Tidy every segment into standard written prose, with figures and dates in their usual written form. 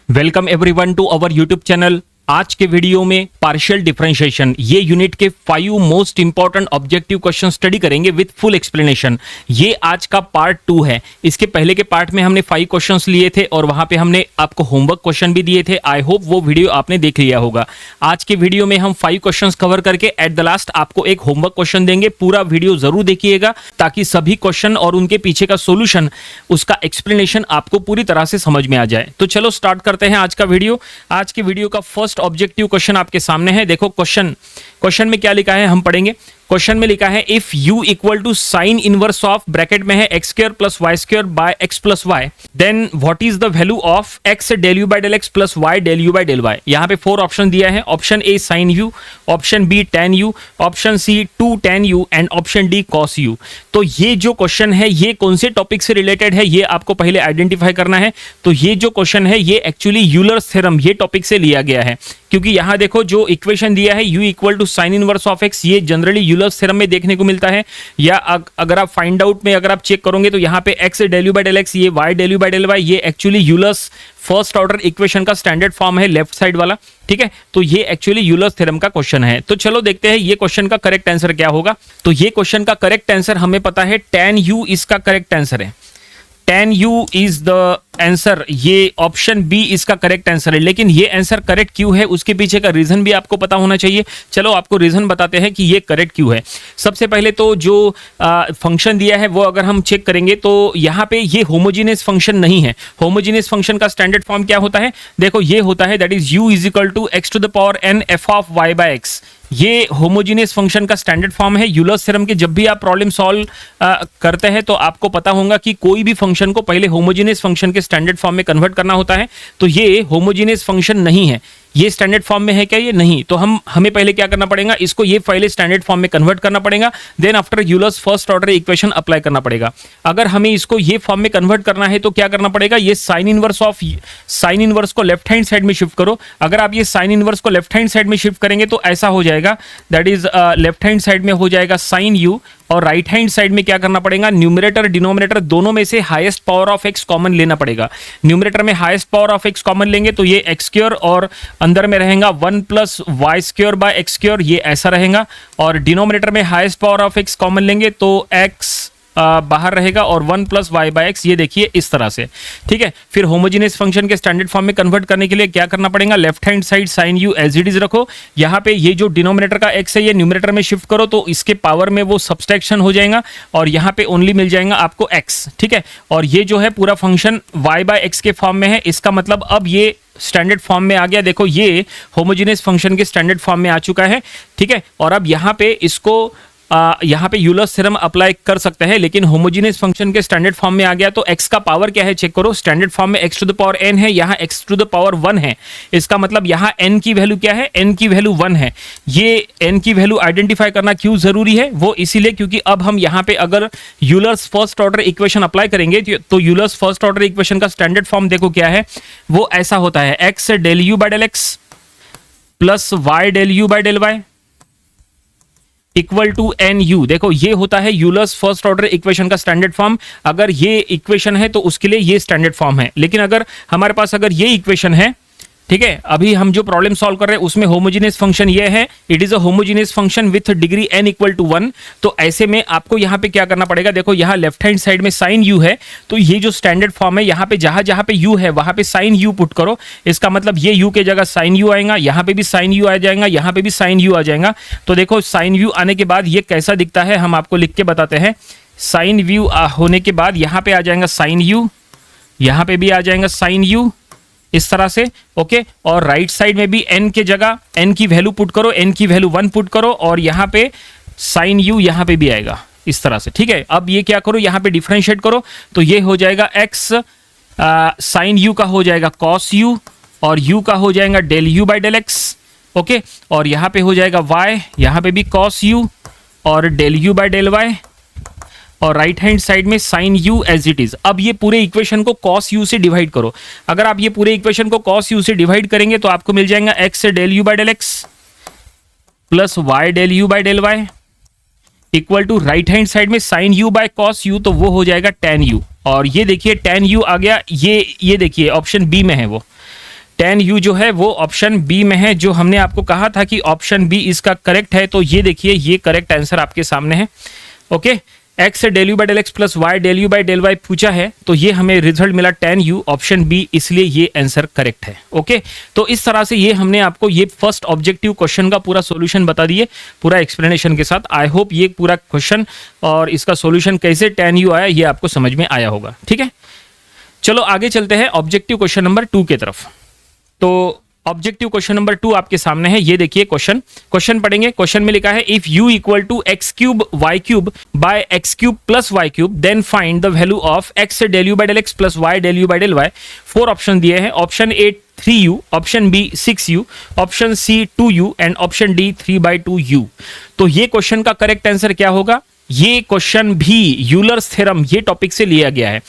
Welcome everyone to our YouTube channel. आज के video में पार्शियल डिफरेंशिएशन ये यूनिट के 5 most important objective question study करेंगे विद फुल एक्सप्लेनेशन। ये आज का पार्ट 2 है। इसके पहले के पार्ट में हमने 5 क्वेश्चंस लिए थे और वहां पे हमने आपको होमवर्क क्वेश्चन भी दिए थे। आई होप वो वीडियो आपने देख लिया होगा। आज के वीडियो में हम 5 क्वेश्चंस कवर करके एट द लास्ट आपको एक होमवर्क क्वेश्चन देंगे। पूरा वीडियो जरूर देखिएगा ताकि सभी क्वेश्चन और उनके पीछे का सोल्यूशन, उसका एक्सप्लेनेशन आपको पूरी तरह से समझ में आ जाए। तो चलो स्टार्ट करते हैं आज का वीडियो। आज के वीडियो का फर्स्ट ऑब्जेक्टिव क्वेश्चन आपके सामने है। देखो क्वेश्चन में क्या लिखा है हम पढ़ेंगे। क्वेश्चन में लिखा है if u equal to sine inverse of, bracket में है x square plus y square by x plus y, then what is the value of x del u by del x plus y del u by del y. यहाँ पे 4 option दिया है। Option A sine u, option B tan u, option C 2 tan u and option D cos u. तो ये जो question है ये कौन से टॉपिक से रिलेटेड है ये आपको पहले आइडेंटिफाई करना है। तो ये जो क्वेश्चन है ये एक्चुअली यूलर्स थ्योरम ये टॉपिक से लिया गया है, क्योंकि यहाँ देखो जो इक्वेशन दिया है u equal to sine inverse of x, ये जनरली यूलर्स थ्योरम में देखने को मिलता है। या अगर आप फाइंड आउट में अगर आप चेक करोगे तो यहाँ पे x del u by del x, ये y del u by del y, ये actually Euler's first order equation का स्टैंडर्ड फॉर्म है लेफ्ट साइड वाला। ठीक है, तो ये एक्चुअली यूलर्स थ्योरम का क्वेश्चन है। तो चलो देखते हैं ये क्वेश्चन का करेक्ट आंसर क्या होगा। तो ये क्वेश्चन का करेक्ट आंसर हमें पता है tan u इसका करेक्ट आंसर है। tan u is the answer, ये ऑप्शन बी इसका करेक्ट आंसर है। लेकिन ये आंसर करेक्ट क्यों है उसके पीछे का रीजन भी आपको पता होना चाहिए। चलो आपको रीजन बताते हैं कि ये करेक्ट क्यों है। सबसे पहले तो जो फंक्शन दिया है वो अगर हम चेक करेंगे तो यहाँ पे ये होमोजीनियस फंक्शन नहीं है। होमोजीनियस फंक्शन का स्टैंडर्ड फॉर्म क्या होता है, देखो ये होता है that is u is equal to x to the power n f of y by x. ये होमोजीनियस फंक्शन का स्टैंडर्ड फॉर्म है। यूलर्स थ्योरम के जब भी आप प्रॉब्लम सॉल्व करते हैं तो आपको पता होगा कि कोई भी फंक्शन को पहले होमोजीनियस फंक्शन के स्टैंडर्ड फॉर्म में कन्वर्ट करना होता है। तो ये होमोजीनियस फंक्शन नहीं है। ये स्टैंडर्ड फॉर्म में है क्या, ये नहीं। तो हमें पहले क्या करना पड़ेगा, इसको ये पहले स्टैंडर्ड फॉर्म में कन्वर्ट करना पड़ेगा, then after Euler's first order equation apply करना पड़ेगा। अगर हमें इसको ये फॉर्म में कन्वर्ट करना है तो क्या करना पड़ेगा, ये साइन इनवर्स को लेफ्ट हैंड साइड में शिफ्ट करो। अगर आप ये साइन इनवर्स को लेफ्ट हैंड साइड में शिफ्ट करेंगे तो ऐसा हो जाएगा, that is left hand side में हो जाएगा साइन यू, और राइट हैंड साइड में क्या करना पड़ेगा, न्यूमरेटर डिनोमिनेटर दोनों में से highest power of x common लेना पड़ेगा। न्यूमरेटर में highest power of x common लेंगे तो ये एक्स स्क्वायर, और अंदर में रहेगा 1 plus y square by x square, ये ऐसा रहेगा। और डिनोमिनेटर में highest power of x common लेंगे तो एक्स बाहर रहेगा और 1 प्लस वाई बाय एक्स, ये देखिए इस तरह से। ठीक है, फिर होमोजीनियस फंक्शन के स्टैंडर्ड फॉर्म में कन्वर्ट करने के लिए क्या करना पड़ेगा, left hand side sine u as it is रखो। यहाँ पे ये जो डिनोमिनेटर का एक्स है ये न्यूमरेटर में शिफ्ट करो तो इसके पावर में वो सब्सट्रैक्शन हो जाएगा और यहाँ पे ओनली मिल जाएगा आपको एक्स। ठीक है, और ये जो है पूरा फंक्शन वाई बाय एक्स के फॉर्म में है। इसका मतलब अब ये स्टैंडर्ड फॉर्म में आ गया। देखो ये होमोजीनियस फंक्शन के स्टैंडर्ड फॉर्म में आ चुका है। ठीक है, और अब यहाँ पे इसको यहाँ पे यूलर्स थ्योरम अप्लाई कर सकते हैं, लेकिन होमोजीनियस फंक्शन के स्टैंडर्ड फॉर्म में आ गया तो x का पावर क्या है चेक करो। स्टैंडर्ड फॉर्म में x to the power n है, यहाँ x टू द पावर 1 है। इसका मतलब यहाँ n की वैल्यू क्या है, n की वैल्यू 1 है। ये n की वैल्यू आइडेंटिफाई करना क्यों जरूरी है, वो इसीलिए क्योंकि अब हम यहाँ पे अगर Euler's first order equation apply करेंगे तो यूलर्स फर्स्ट ऑर्डर इक्वेशन का स्टैंडर्ड फॉर्म देखो क्या है, वो ऐसा होता है x del u by del x plus y del u by del y equal to n u. देखो ये होता है यूलर्स फर्स्ट ऑर्डर इक्वेशन का स्टैंडर्ड फॉर्म। अगर ये इक्वेशन है तो उसके लिए ये स्टैंडर्ड फॉर्म है। लेकिन अगर हमारे पास अगर ये इक्वेशन है, ठीक है, अभी हम जो प्रॉब्लम सॉल्व कर रहे हैं उसमें होमोजीनियस फंक्शन ये है, it is a homogeneous function with degree n equal to 1। तो ऐसे में आपको यहाँ पे क्या करना पड़ेगा, देखो यहाँ लेफ्ट हैंड साइड में साइन u है तो ये जो स्टैंडर्ड फॉर्म है यहाँ पे जहां जहां पे u है वहां पे साइन u पुट करो। इसका मतलब ये u के जगह साइन u आएगा, यहाँ पे भी साइन u आ जाएगा, यहाँ पे भी साइन u आ जाएगा। तो देखो साइन u आने के बाद ये कैसा दिखता है हम आपको लिख के बताते हैं। साइन u होने के बाद यहाँ पे आ जाएगा साइन u, यहाँ पे भी आ जाएगा साइन u इस तरह से। ओके, और राइट साइड में भी n के जगह n की वैल्यू पुट करो, n की वैल्यू 1 पुट करो, और यहाँ पे साइन u यहाँ पे भी आएगा इस तरह से। ठीक है, अब ये क्या करो, यहाँ पे डिफरेंशिएट करो तो ये हो जाएगा x साइन u का हो जाएगा कॉस u, और u का हो जाएगा del u by del x. Okay, और यहाँ पे हो जाएगा y, यहाँ पे भी कॉस u और del u by del y, और राइट हैंड साइड में sine u as it is. अब ये पूरे इक्वेशन को cos u से डिवाइड करो। अगर आप ये पूरे इक्वेशन को cos u से डिवाइड करेंगे तो आपको मिल जाएगा x del u by del x plus y del u by del y equal to right hand side में sine u by cos u, तो वो हो जाएगा tan u। और ये देखिए tan u आ गया, ये देखिए ऑप्शन बी में है वो। tan u जो है वो ऑप्शन बी में है, जो हमने आपको कहा था कि ऑप्शन बी इसका करेक्ट है। तो ये देखिए, ये करेक्ट आंसर आपके सामने है। ओके, x से del u by del x plus y del u by del y पूछा है, तो ये हमें रिजल्ट मिला tan u, ऑप्शन बी, इसलिए ये आंसर करेक्ट है। ओके, तो इस तरह से ये हमने आपको ये फर्स्ट ऑब्जेक्टिव क्वेश्चन का पूरा सॉल्यूशन बता दिए, पूरा एक्सप्लेनेशन के साथ। आई होप ये पूरा क्वेश्चन और इसका सॉल्यूशन कैसे tan u आया ये आपको समझ में आया होगा। ठीक है, चलो आगे चलते हैं ऑब्जेक्टिव क्वेश्चन नंबर 2 की तरफ। तो ऑब्जेक्टिव क्वेश्चन नंबर 2 आपके सामने है। ये देखिए क्वेश्चन पढ़ेंगे। क्वेश्चन में लिखा है if u equal to x cube y cube by x cube plus y cube then find the value of x del u by del x plus y del u by del y. 4 option दिए हैं। Option A 3u, option B 6u, option C 2u and option D 3/2u। तो ये question का correct answer क्या होगा? ये question भी Euler's theorem ये टॉपिक से लिया गया है।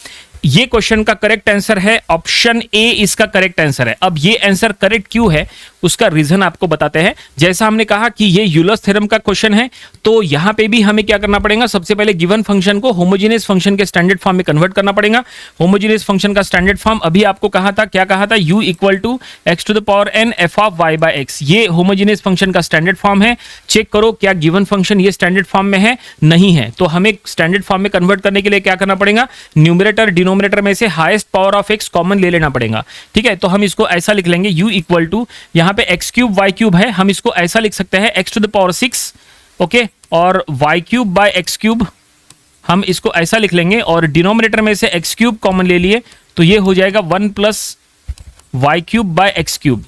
ये क्वेश्चन का करेक्ट आंसर है ऑप्शन ए, इसका करेक्ट आंसर है। अब ये आंसर करेक्ट क्यों है उसका रीजन आपको बताते हैं। जैसा हमने कहा कि ये यूलर्स थ्योरम का क्वेश्चन है, तो यहां पे भी हमें क्या करना पड़ेगा? सबसे पहले गिवन फंक्शन को होमोजेनियस फंक्शन के स्टैंडर्ड फॉर्म में कन्वर्ट करना पड़ेगा। होमोजेनियस फंक्शन का स्टैंडर्ड फॉर्म अभी आपको कहा था, क्या कहा था? u equal to x to the power n f of y by x। ये होमोजेनियस फंक्शन का स्टैंडर्ड फॉर्म है। चेक करो क्या गिवन फंक्शन ये स्टैंडर्ड फॉर्म में है? नहीं है। तो हमें स्टैंडर्ड फॉर्म में कन्वर्ट करने के लिए क्या करना पड़ेगा? न्यूमरेटर डिनोमिनेटर में से highest power of x common ले लेना पड़ेगा। ठीक है, तो हम इसको ऐसा लिख लेंगे u इक्वल टू, यहां पे x क्यूब y क्यूब है, हम इसको ऐसा लिख सकते हैं x to the power 6। Okay, और y cube by x cube हम इसको ऐसा लिख लेंगे, और डिनोमिनेटर में से x क्यूब कॉमन ले लिए तो ये हो जाएगा 1 plus y cube by x cube.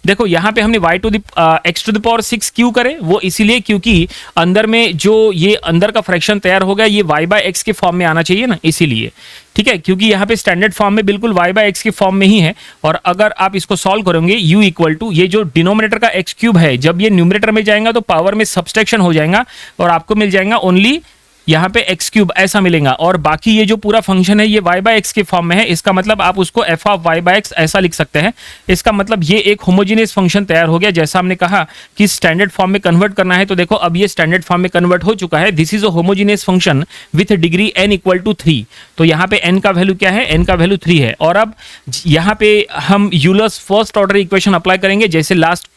देखो यहां पे हमने y to the x to the power 6 क्यों करे? वो इसीलिए क्योंकि अंदर में जो ये अंदर का फ्रैक्शन तैयार हो गया ये y बाय x के फॉर्म में आना चाहिए ना, इसीलिए। ठीक है, क्योंकि यहाँ पे स्टैंडर्ड फॉर्म में बिल्कुल y बाय x के फॉर्म में ही है। और अगर आप इसको सॉल्व करोगे u इक्वल टू, ये जो डिनोमिनेटर का x क्यूब है जब ये न्यूमरेटर में जाएगा तो पावर में सब्सट्रैक्शन हो जाएगा और आपको मिल जाएगा ओनली यहाँ पे x क्यूब ऐसा मिलेगा, और बाकी ये जो पूरा फंक्शन है ये y बाय x के फॉर्म में है। इसका मतलब आप उसको f of y by x ऐसा लिख सकते हैं। इसका मतलब ये एक होमोजेनियस फंक्शन तैयार हो गया। जैसा हमने कहा कि स्टैंडर्ड फॉर्म में कन्वर्ट करना है, तो देखो अब ये स्टैंडर्ड फॉर्म में कन्वर्ट हो चुका है। This is a homogeneous function with degree n equal to 3। तो यहाँ पे n का वैल्यू क्या है? n का वैल्यू 3 है। और अब यहाँ पे हम Euler's first order equation apply करेंगे, जैसे लास्ट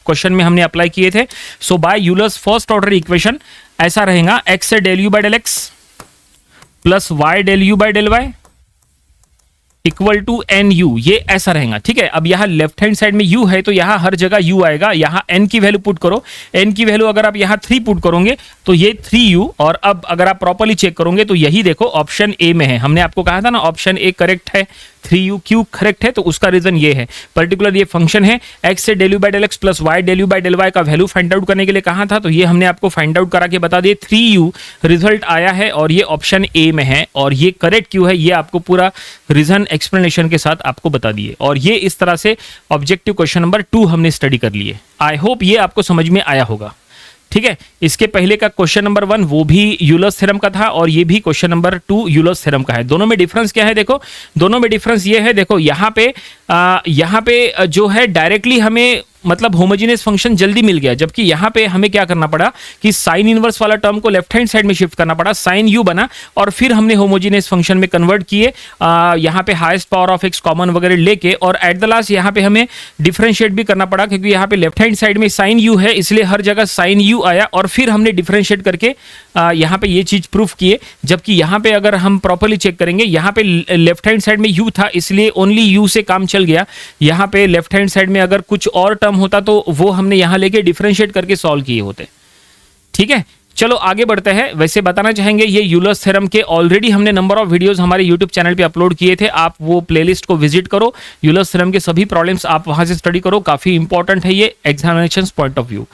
क्वेश्चन में हमने अप्लाई किए थे। So by Euler's first order equation ऐसा रहेगा, x से del u by del x plus y del u by del y equal to n u, ये ऐसा रहेगा। ठीक है, अब यहाँ लेफ्ट हैंड साइड में u है तो यहाँ हर जगह u आएगा। यहाँ n की वैल्यू पुट करो, n की वैल्यू अगर आप यहाँ 3 पुट करोगे तो ये 3u, और अब अगर आप प्रॉपर्ली चेक करोगे तो यही देखो ऑप्शन ए में है। हमने आपको कहा था ना ऑप्शन ए करेक्ट है, 3u क्यों करेक्ट है? तो उसका रीजन ये है, पर्टिकुलर ये फंक्शन है x से del u by del x plus y del u by del y का वैल्यू फाइंड आउट करने के लिए कहा था, तो ये हमने आपको फाइंड आउट करा के बता दिए। 3u रिजल्ट आया है और ये ऑप्शन ए में है, और ये करेक्ट क्यों है ये आपको पूरा रीजन एक्सप्लेनेशन के साथ आपको बता दिए। और ये इस तरह से ऑब्जेक्टिव क्वेश्चन नंबर 2 हमने स्टडी कर लिए। आई होप ये आपको समझ में आया होगा। ठीक है, इसके पहले का क्वेश्चन नंबर 1 वो भी यूलर्स थ्योरम का था, और ये भी क्वेश्चन नंबर 2 यूलर्स थ्योरम का है। दोनों में डिफरेंस क्या है? देखो दोनों में डिफरेंस ये है, देखो यहाँ पे जो है डायरेक्टली हमें मतलब होमोजेनियस फंक्शन जल्दी मिल गया, जबकि यहाँ पे हमें क्या करना पड़ा कि साइन इनवर्स वाला टर्म को लेफ्ट हैंड साइड में शिफ्ट करना पड़ा, साइन यू बना, और फिर हमने होमोजेनियस फंक्शन में कन्वर्ट किए यहाँ पे highest power of x common वगैरह लेके, और एट द लास्ट यहाँ पे हमें डिफरेंशिएट भी करना पड़ा, क्योंकि यहाँ पे लेफ्ट हैंड साइड में साइन यू है इसलिए हर जगह साइन यू आया, और फिर हमने डिफरेंशिएट करके यहाँ पे ये चीज प्रूफ किए। जबकि यहाँ पे अगर हम प्रॉपर्ली चेक करेंगे, यहाँ पे लेफ्ट हैंड साइड में यू था इसलिए ओनली यू से काम चल गया। यहाँ पे लेफ्ट हैंड साइड में अगर कुछ और टर्म होता तो वो हमने यहां लेके डिफरेंशिएट करके सॉल्व किए होते। ठीक है, चलो आगे बढ़ते हैं। वैसे बताना चाहेंगे ये यूलर्स थ्योरम के ऑलरेडी हमने नंबर ऑफ वीडियोस हमारे यूट्यूब चैनल पे अपलोड किए थे, आप वो प्लेलिस्ट को विजिट करो। यूलर्स थ्योरम के सभी प्रॉब्लम्स आप वहां से स्टडी करो, काफी इंपॉर्टेंट है ये examination point of view.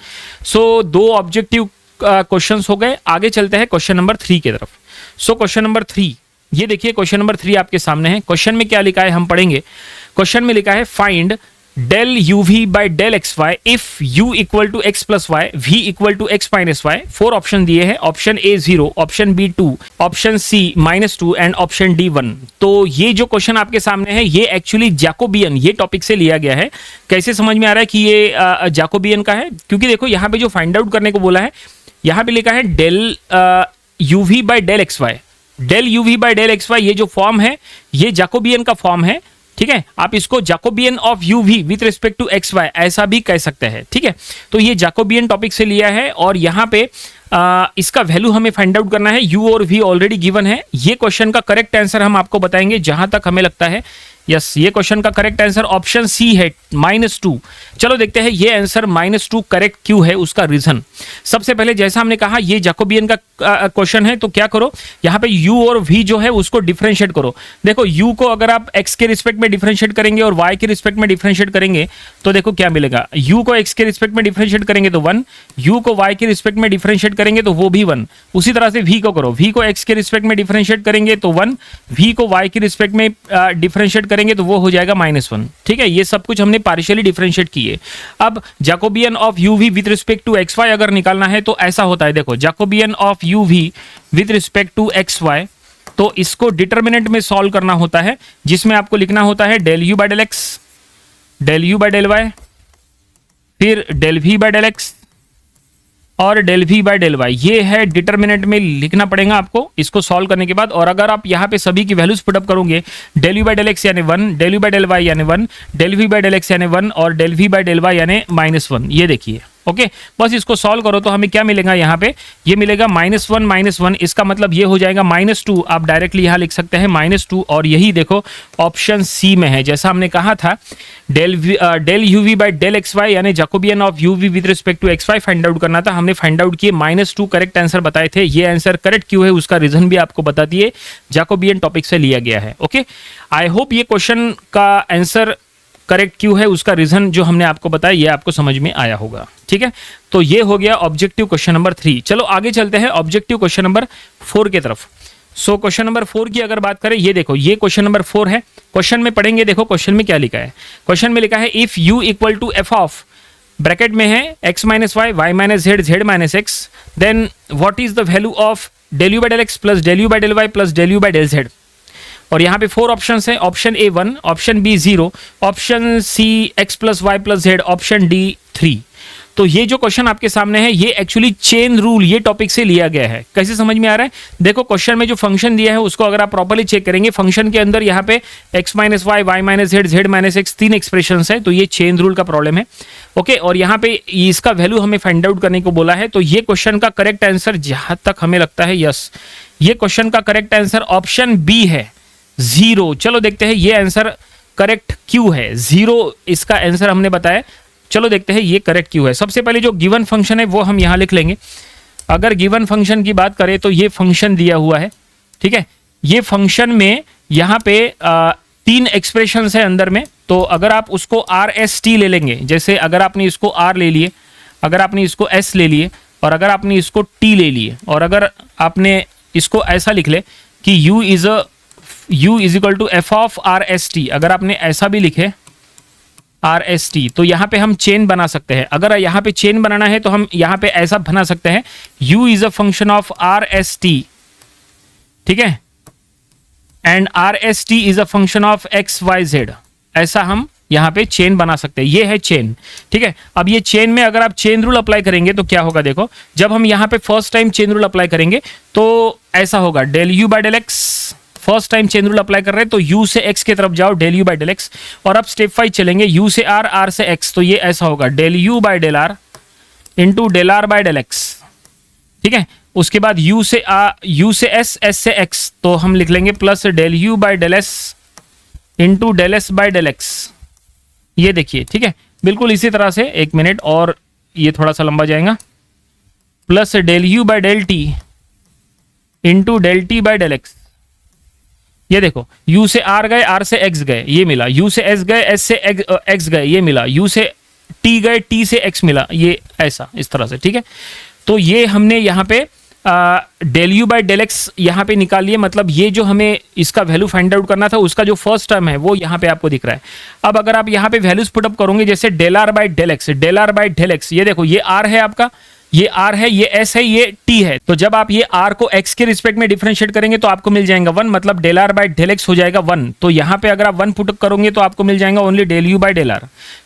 So 2 objective questions हो गए। आगे चलते हैं क्वेश्चन नंबर 3 की तरफ। सो क्वेश्चन नंबर 3, ये देखिए क्वेश्चन नंबर 3 आपके सामने है। क्वेश्चन में क्या लिखा है हम पढ़ेंगे। क्वेश्चन में लिखा है find del u v by del x y if u equal to x plus y v equal to x minus y. 4 option दिए हैं, option A 0, option B 2, option C -2 and option D 1। तो ये जो question आपके सामने है ये actually Jacobian ये टॉपिक से लिया गया है। कैसे समझ में आ रहा है कि ये जैकोबियन का है? क्योंकि देखो यहाँ पे जो फाइंड आउट करने को बोला है, यहाँ पे लिखा है del u v by del x y. Del u v by del x y ये जो फॉर्म है ये जैकोबियन का फॉर्म है। ठीक है, आप इसको Jacobian of u v with respect to x y ऐसा भी कह सकते हैं। ठीक है, तो ये जैकोबियन टॉपिक से लिया है और यहाँ पे इसका वैल्यू हमें फाइंड आउट करना है। यू और वी ऑलरेडी गिवन है। ये क्वेश्चन का करेक्ट आंसर हम आपको बताएंगे जहां तक हमें लगता है। यस, ये क्वेश्चन का करेक्ट आंसर ऑप्शन सी है -2। चलो देखते हैं ये आंसर -2 करेक्ट क्यों है, उसका रीजन। सबसे पहले जैसा हमने कहा ये जैकोबियन का क्वेश्चन है, तो क्या करो यहाँ पे u और v जो है उसको डिफरेंशिएट करो। देखो u को अगर आप x के रिस्पेक्ट में डिफरेंशिएट करेंगे और y के रिस्पेक्ट में डिफरेंशिएट करेंगे तो देखो क्या मिलेगा। u को x के रिस्पेक्ट में डिफरेंशिएट करेंगे तो 1, u को y के रिस्पेक्ट में डिफरेंशिएट करेंगे तो वो भी 1। उसी तरह से v को करो, v को x के रिस्पेक्ट में डिफरेंशिएट करेंगे तो 1, v को y के रिस्पेक्ट में डिफरेंशिएट करेंगे तो वो हो जाएगा -1। ठीक है, ये सब कुछ हमने पार्शियली डिफरेंशिएट किए। अब Jacobian of u v with respect to x y अगर निकालना है तो ऐसा होता है। देखो Jacobian of u v with respect to x y, तो इसको डिटर्मिनेंट में सॉल्व करना होता है, जिसमें आपको लिखना होता है del u by del x, del u by del y, फिर del v by del x और del v by del y. ये है डिटर्मिनेंट में लिखना पड़ेगा आपको इसको सॉल्व करने के बाद। और अगर आप यहाँ पे सभी की वैल्यूज पुटअप करोगे, del u by del x यानी 1, del u by del y यानी 1, del v by del x यानी 1 और del v by del y यानी -1। ये देखिए, ओके, बस इसको सॉल्व करो तो हमें क्या मिलेगा यहाँ पे, ये मिलेगा -1, इसका मतलब ये हो जाएगा -2। आप डायरेक्टली यहाँ लिख सकते हैं -2 और यही देखो ऑप्शन सी में है। जैसा हमने कहा था del u v by del x y यानी Jacobian of u v with respect to x y find out करना था। हमने फाइंड आउट किए, -2 करेक्ट आंसर बताए थे। ये आंसर करेक्ट क्यों है उसका रीजन भी आपको बता दिए, जैकोबियन टॉपिक से लिया गया है। ओके, आई होप ये क्वेश्चन का आंसर करेक्ट क्यों है उसका रीजन जो हमने आपको बताया ये आपको समझ में आया होगा। ठीक है, तो ये हो गया ऑब्जेक्टिव क्वेश्चन नंबर 3। चलो आगे चलते हैं ऑब्जेक्टिव क्वेश्चन नंबर 4 की तरफ। सो क्वेश्चन नंबर 4 की अगर बात करें, ये देखो ये क्वेश्चन नंबर 4 है। क्वेश्चन में पढ़ेंगे, देखो क्वेश्चन में क्या लिखा है। क्वेश्चन में लिखा है if u equal to f of, bracket में है x minus y, y minus z, z minus x, then what is the value of del u by del x plus del u by del y plus del u by del z. और यहाँ पे 4 options हैं, option A 1, option B 0, option C x plus y plus z, option D 3। तो ये जो question आपके सामने है ये एक्चुअली चेन रूल ये टॉपिक से लिया गया है। कैसे समझ में आ रहा है, देखो क्वेश्चन में जो फंक्शन दिया है उसको अगर आप प्रॉपर्ली चेक करेंगे, फंक्शन के अंदर यहाँ पे x minus y, y minus z, z minus x 3 expression है, तो ये चेन रूल का प्रॉब्लम है। ओके, और यहाँ पे इसका वैल्यू हमें फाइंड आउट करने को बोला है। तो ये क्वेश्चन का करेक्ट आंसर जहां तक हमें लगता है, यस, ये क्वेश्चन का करेक्ट आंसर ऑप्शन बी है 0। चलो देखते हैं ये आंसर करेक्ट क्यों है। 0 इसका आंसर हमने बताया। चलो देखते हैं ये करेक्ट क्यों है। सबसे पहले जो गिवन फंक्शन है वो हम यहाँ लिख लेंगे। अगर गिवन फंक्शन की बात करें तो ये फंक्शन दिया हुआ है, ठीक है। ये फंक्शन में यहाँ पे 3 एक्सप्रेशन है अंदर में, तो अगर आप उसको आर एस टी ले लेंगे, जैसे अगर आपने इसको आर ले लिए, अगर आपने इसको एस ले लिए और अगर आपने इसको टी ले लिए, और अगर आपने इसको ऐसा लिख ले कि u is equal to f of r s t, अगर आपने ऐसा भी लिखे आर एस टी, तो यहाँ पे हम चेन बना सकते हैं। अगर यहाँ पे चेन बनाना है तो हम यहाँ पे ऐसा बना सकते हैं, u is a function of r s t, ठीक है, and r s t is a function of x y z. ऐसा हम यहाँ पे चेन बना सकते हैं, ये है चेन, ठीक है। अब ये चेन में अगर आप चेन रूल अप्लाई करेंगे तो क्या होगा, देखो जब हम यहाँ पे first time chain rule apply करेंगे तो ऐसा होगा, del u by del x, first time chain rule apply कर रहे हैं तो u से x की तरफ जाओ, del u by del x, और अब स्टेप 5 चलेंगे, u से r, r से x, तो ये ऐसा होगा del u by del r into del r by del x, ठीक है। उसके बाद u से s, s से x, तो हम लिख लेंगे plus del u by del s into del s by del x। ये देखिए, ठीक है, बिल्कुल इसी तरह से, एक मिनट और ये थोड़ा सा लंबा जाएगा, plus del u by del t into del t by del x. ये देखो u से r गए, r से x गए, ये मिला, u से s गए, s से x गए, ये मिला, u से t गए, t से x मिला, ये ऐसा इस तरह से, ठीक है। तो ये हमने यहाँ पे del u by del x यहाँ पे निकाल लिए, मतलब ये जो हमें इसका वैल्यू फाइंड आउट करना था उसका जो फर्स्ट टर्म है वो यहाँ पे आपको दिख रहा है। अब अगर आप यहाँ पे वैल्यूज पुटअप करोगे, जैसे del r by del x, del r by del x, ये देखो ये r है आपका, ये r है, ये s है, ये t है। तो जब आप ये r को x के रिस्पेक्ट में डिफरेंशिएट करेंगे तो आपको मिल जाएगा 1, मतलब del r by del x हो जाएगा 1। तो यहाँ पे अगर आप 1 पुट करोगे तो आपको मिल जाएगा only del u by del r।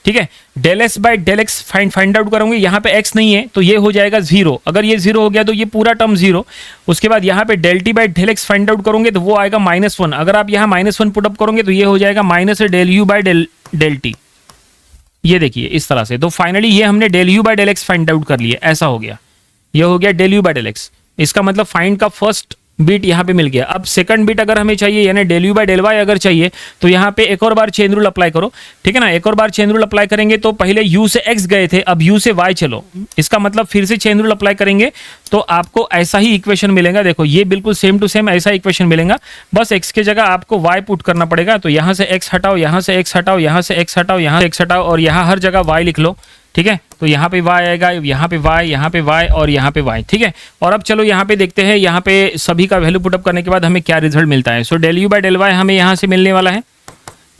ठीक है, del s by del x find out करोगे, यहाँ पे x नहीं है तो ये हो जाएगा 0। अगर ये 0 हो गया तो ये पूरा टर्म 0। उसके बाद यहाँ पे del t by del x find out करोगे तो वो आएगा -1। अगर आप यहाँ -1 पुटअप करोगे तो ये हो जाएगा minus del u by del t। ये देखिए इस तरह से। तो फाइनली ये हमने del u by del x find out कर लिया, ऐसा हो गया। ये हो गया del u by del x। इसका मतलब फाइंड का फर्स्ट बिट यहाँ पे मिल गया। अब सेकंड बिट अगर हमें चाहिए, यानी del u by del y अगर चाहिए, तो यहाँ पे एक और बार चेन रूल अप्लाई करो। ठीक है ना, एक और बार चेन रूल अप्लाई करेंगे तो पहले u से x गए थे, अब u से y चलो। इसका मतलब फिर से चेन रूल अप्लाई करेंगे तो आपको ऐसा ही इक्वेशन मिलेगा। देखो ये बिल्कुल सेम टू सेम ऐसा इक्वेशन मिलेगा, बस x की जगह आपको y पुट करना पड़ेगा। तो यहाँ से x हटाओ, यहाँ से x हटाओ, यहाँ से x हटाओ, यहाँ से x हटाओ और यहाँ हर जगह y लिख लो। ठीक है, तो यहाँ पे y आएगा, यहाँ पे y, यहाँ पे y और यहाँ पे y। ठीक है, और अब चलो यहाँ पे देखते हैं, यहाँ पे सभी का वैल्यू पुटअप करने के बाद हमें क्या रिजल्ट मिलता है। So del u by del y हमें यहाँ से मिलने वाला है।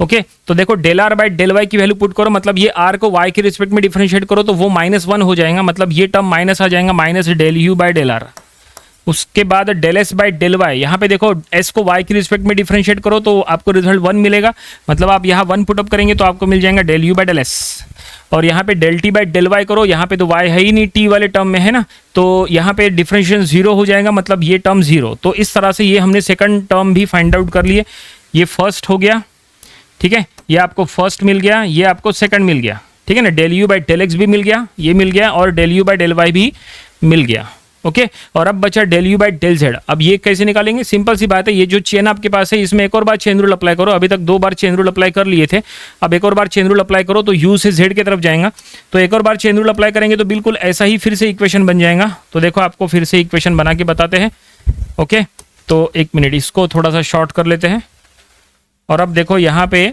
ओके, तो देखो del r by del y की वैल्यू पुट करो, मतलब ये r को y के रिस्पेक्ट में डिफरेंशिएट करो तो वो -1 हो जाएगा, मतलब ये टर्म माइनस आ जाएगा, minus del u by del r। उसके बाद del s by del y, यहाँ पे देखो s को y के रिस्पेक्ट में डिफरेंशिएट करो तो आपको रिजल्ट 1 मिलेगा, मतलब आप यहाँ 1 पुटअप करेंगे तो आपको मिल जाएगा del u by del s। और यहाँ पे del t by del y करो, यहाँ पे तो y है ही नहीं, t वाले टर्म में है ना, तो यहाँ पे डिफरेंशिएशन 0 हो जाएगा, मतलब ये टर्म 0। तो इस तरह से ये हमने सेकंड टर्म भी फाइंड आउट कर लिए। ये फर्स्ट हो गया, ठीक है, ये आपको फर्स्ट मिल गया, ये आपको सेकंड मिल गया। ठीक है ना, del u by del x भी मिल गया, ये मिल गया, और del u by del y भी मिल गया। ओके, और अब बचा del u by del z। अब ये कैसे निकालेंगे, सिंपल सी बात है, ये जो चेन आपके पास है इसमें एक और बार चेन रूल अप्लाई करो। अभी तक 2 बार चेन रूल अप्लाई कर लिए थे, अब एक और बार चेन रूल अप्लाई करो तो u से z की तरफ जाएगा। तो एक और बार चेन रूल अप्लाई करेंगे तो बिल्कुल ऐसा ही फिर से इक्वेशन बन जाएगा। तो देखो आपको फिर से इक्वेशन बना के बताते हैं। ओके, तो 1 मिनट, इसको थोड़ा सा शॉर्ट कर लेते हैं। और अब देखो यहाँ पे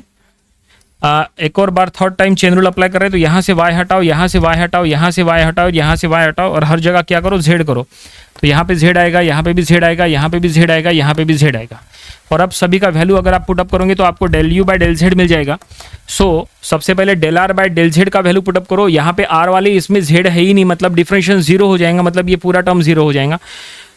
एक और बार third time chain rule apply कर रहे हैं, तो यहाँ से y हटाओ, यहाँ से y हटाओ, यहाँ से y हटाओ, यहाँ से y हटाओ और हर जगह क्या करो, z करो। तो यहाँ पे z आएगा, यहाँ पे भी z आएगा, यहाँ पे भी z आएगा, यहाँ पे भी z आएगा। और अब सभी का वैल्यू अगर आप पुटअप करोगे तो आपको del u by del z मिल जाएगा। सो सबसे पहले del r by del z का वैल्यू पुटअप करो। यहाँ पे r वाले इसमें z है ही नहीं, मतलब डिफरेंशिएशन 0 हो जाएगा, मतलब ये पूरा टर्म 0 हो जाएगा।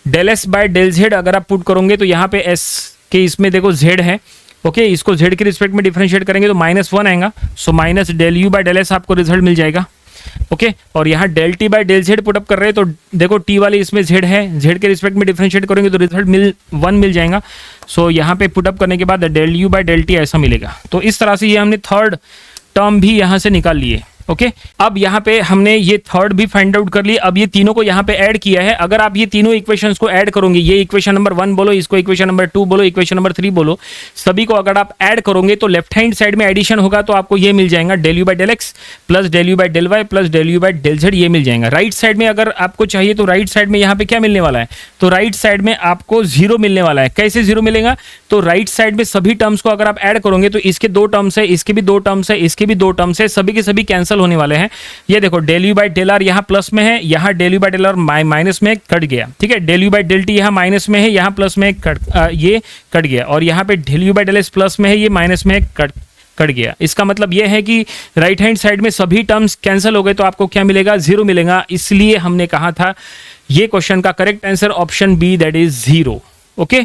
Del s by del z अगर आप पुट करोगे तो यहाँ पे s के इसमें देखो z है। ओके, इसको z के रिस्पेक्ट में डिफरेंशिएट करेंगे तो -1 आएगा। So minus del u by del s आपको रिजल्ट मिल जाएगा। ओके, और यहाँ del t by del z put up कर रहे हैं तो देखो t वाले इसमें z है, z के रिस्पेक्ट में डिफरेंशिएट करेंगे तो रिजल्ट 1 मिल जाएगा। सो यहाँ पे पुटअप करने के बाद del u by del t ऐसा मिलेगा। तो इस तरह से ये हमने थर्ड टर्म भी यहाँ से निकाल लिए। ओके, अब यहाँ पे हमने ये थर्ड भी फाइंड आउट कर लिया। अब ये तीनों को यहाँ पे ऐड किया है। अगर आप ये तीनों इक्वेशंस को ऐड करोगे, ये इक्वेशन नंबर 1 बोलो, इसको इक्वेशन नंबर 2 बोलो, इक्वेशन नंबर 3 बोलो, सभी को अगर आप ऐड करोगे तो लेफ्ट हैंड साइड में एडिशन होगा तो आपको ये मिल जाएगा del u by del x plus del u by del y plus del u by del z, ये मिल जाएगा। राइट साइड में अगर आपको चाहिए तो राइट साइड में यहाँ पे क्या मिलने वाला है, तो राइट साइड में आपको 0 मिलने वाला है। कैसे 0 मिलेगा, तो राइट साइड में सभी टर्म्स को अगर आप ऐड करोगे तो इसके 2 टर्म्स है, इसके भी 2 टर्म्स है, इसके भी 2 टर्म्स है, सभी के सभी कैंसिल होने वाले हैं। ये देखो del u by del r यहाँ प्लस में है, यहाँ del u by del r minus में कट गया। ठीक है, del u by del t यहाँ माइनस में है, यहाँ प्लस में ये कट गया, और यहाँ पे del u by del s plus में है, ये माइनस में कट गया। इसका मतलब ये है कि राइट हैंड साइड में सभी टर्म्स कैंसिल हो गए तो आपको क्या मिलेगा, 0 मिलेगा। इसलिए हमने कहा था ये क्वेश्चन का correct answer option B, that is 0। Okay,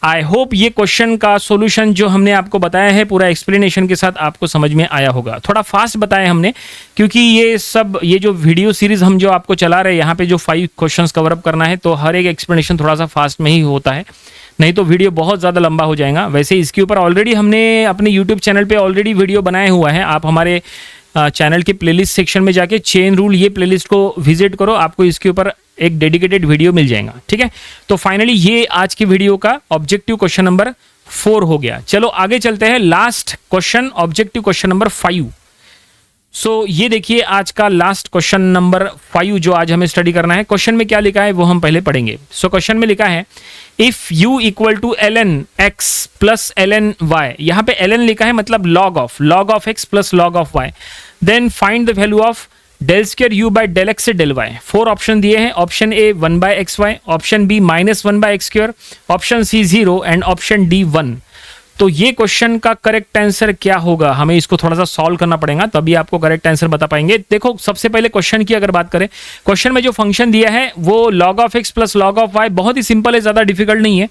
I hope ये क्वेश्चन का सॉल्यूशन जो हमने आपको बताया है पूरा एक्सप्लेनेशन के साथ आपको समझ में आया होगा। थोड़ा फास्ट बताया हमने, क्योंकि ये जो वीडियो सीरीज हम जो आपको चला रहे हैं, यहाँ पे जो 5 क्वेश्चंस कवर अप करना है, तो हर एक एक्सप्लेनेशन थोड़ा सा फास्ट में ही होता है, नहीं तो वीडियो बहुत ज़्यादा लंबा हो जाएगा। वैसे इसके ऊपर ऑलरेडी हमने अपने यूट्यूब चैनल पे ऑलरेडी वीडियो बनाया हुआ है। आप हमारे चैनल के प्लेलिस्ट सेक्शन में जाके चेन रूल ये प्लेलिस्ट को विजिट करो, आपको इसके ऊपर एक डेडिकेटेड वीडियो मिल जाएगा। ठीक है, तो फाइनली ये आज की वीडियो का ऑब्जेक्टिव क्वेश्चन नंबर 4 हो गया। चलो आगे चलते हैं, last question, objective question number 5। सो ये देखिए आज का लास्ट क्वेश्चन नंबर 5 जो आज हमें स्टडी करना है। क्वेश्चन में क्या लिखा है वो हम पहले पढ़ेंगे। सो क्वेश्चन में लिखा है if u equal to ln x plus ln y, यहाँ पे ln लिखा है मतलब log of x plus log of y, then find the value of del square u by del x से डेल y। 4 ऑप्शन दिए हैं, option A 1 by x y, option B -1 by x square, option C 0 and option D 1। तो ये question का correct answer क्या होगा, हमें इसको थोड़ा सा सॉल्व करना पड़ेगा तभी आपको करेक्ट आंसर बता पाएंगे। देखो सबसे पहले क्वेश्चन की अगर बात करें, क्वेश्चन में जो फंक्शन दिया है वो log of x plus log of y, बहुत ही सिंपल है, ज्यादा डिफिकल्ट नहीं है।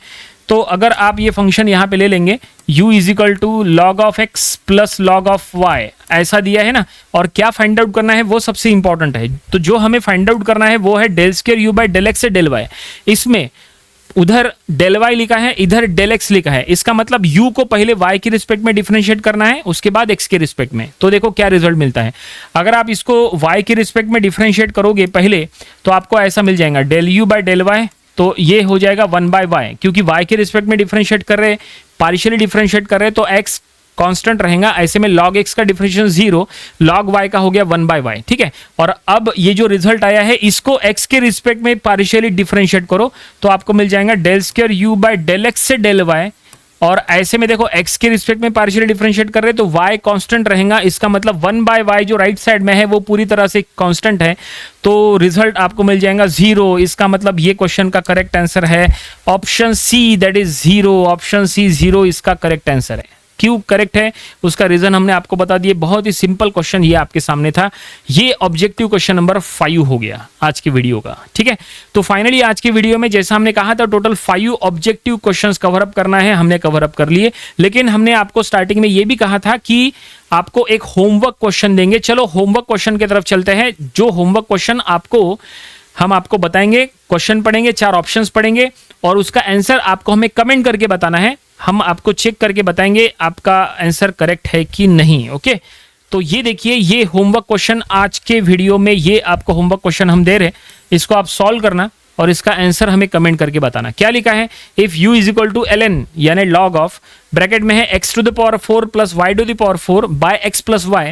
तो अगर आप ये फंक्शन यहां पे ले लेंगे u is equal to log of x plus log of y, ऐसा दिया है ना, और क्या फाइंड आउट करना है वो सबसे इंपॉर्टेंट है। तो जो हमें फाइंड आउट करना है वो है del square u by del x से डेल वाई। इसमें उधर डेल वाई लिखा है, इधर डेल एक्स लिखा है, इसका मतलब u को पहले y की रिस्पेक्ट में डिफरेंशिएट करना है, उसके बाद x के रिस्पेक्ट में। तो देखो क्या रिजल्ट मिलता है, अगर आप इसको y की रिस्पेक्ट में डिफरेंशिएट करोगे पहले तो आपको ऐसा मिल जाएगा del u by del y, तो ये हो जाएगा 1 बाय वाई, क्योंकि y के रिस्पेक्ट में डिफरेंशिएट कर रहे, पार्शियली डिफरेंशिएट कर रहे तो x कांस्टेंट रहेगा, ऐसे में log x का डिफरेंशिएशन 0, log y का हो गया 1 बाय वाई, ठीक है। और अब ये जो रिजल्ट आया है इसको x के रिस्पेक्ट में पार्शियली डिफरेंशिएट करो तो आपको मिल जाएगा del square u by del x से डेल वाई, और ऐसे में देखो x के रिस्पेक्ट में पार्शियली डिफरेंशिएट कर रहे तो y कांस्टेंट रहेगा, इसका मतलब 1 बाय वाई जो राइट साइड में है वो पूरी तरह से कांस्टेंट है, तो रिजल्ट आपको मिल जाएगा 0। इसका मतलब ये क्वेश्चन का करेक्ट आंसर है option C, that is 0। Option C 0 इसका करेक्ट आंसर है। क्यों करेक्ट है उसका रीजन हमने आपको बता दिए, बहुत ही सिंपल क्वेश्चन ये आपके सामने था। ये ऑब्जेक्टिव क्वेश्चन नंबर 5 हो गया आज की वीडियो का, ठीक है। तो फाइनली आज की वीडियो में जैसा हमने कहा था total 5 objective questions cover up करना है, हमने कवर अप कर लिए। लेकिन हमने आपको स्टार्टिंग में ये भी कहा था कि आपको एक होमवर्क क्वेश्चन देंगे। चलो होमवर्क क्वेश्चन की तरफ चलते हैं। जो होमवर्क क्वेश्चन हम आपको बताएंगे, क्वेश्चन पढ़ेंगे, 4 ऑप्शंस पढ़ेंगे और उसका आंसर आपको हमें कमेंट करके बताना है। हम आपको चेक करके बताएंगे आपका आंसर करेक्ट है कि नहीं, ओके। तो ये देखिए, ये होमवर्क क्वेश्चन आज के वीडियो में, ये आपको होमवर्क क्वेश्चन हम दे रहे हैं, इसको आप सॉल्व करना और इसका आंसर हमें कमेंट करके बताना। क्या लिखा है, if u is equal to ln यानी लॉग ऑफ, ब्रैकेट में है x to the power 4 plus y to the power 4 by x plus y,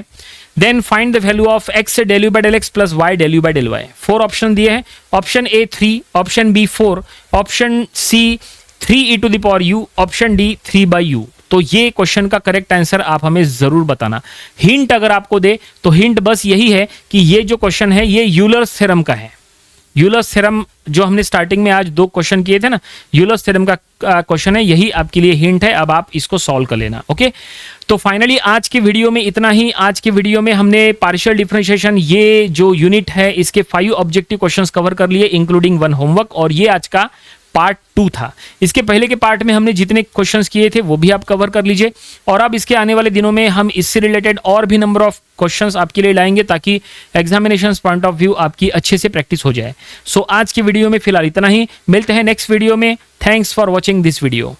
then find the value of x से del u by del x plus y del u by del y. 4 option दिए हैं, option A 3, option B 4, option C 3e to the power u, option D 3 by u। तो ये question का correct answer आप हमें जरूर बताना। Hint अगर आपको दे तो हिंट बस यही है कि ये जो क्वेश्चन है ये यूलर्स थ्योरम का है। यूलर्स थ्योरम जो हमने स्टार्टिंग में आज 2 क्वेश्चन किए थे ना, यूलर्स थ्योरम का क्वेश्चन है, यही आपके लिए हिंट है। अब आप इसको सॉल्व कर लेना, ओके। तो फाइनली आज की वीडियो में इतना ही। आज की वीडियो में हमने पार्शियल डिफरेंशिएशन, ये जो यूनिट है इसके 5 ऑब्जेक्टिव क्वेश्चंस कवर कर लिए इंक्लूडिंग 1 होमवर्क, और ये आज का पार्ट 2 था। इसके पहले के पार्ट में हमने जितने क्वेश्चंस किए थे वो भी आप कवर कर लीजिए, और अब इसके आने वाले दिनों में हम इससे रिलेटेड और भी नंबर ऑफ क्वेश्चंस आपके लिए लाएंगे ताकि एग्जामिनेशन पॉइंट ऑफ व्यू आपकी अच्छे से प्रैक्टिस हो जाए। सो आज की वीडियो में फिलहाल इतना ही, मिलते हैं नेक्स्ट वीडियो में। Thanks for watching this video.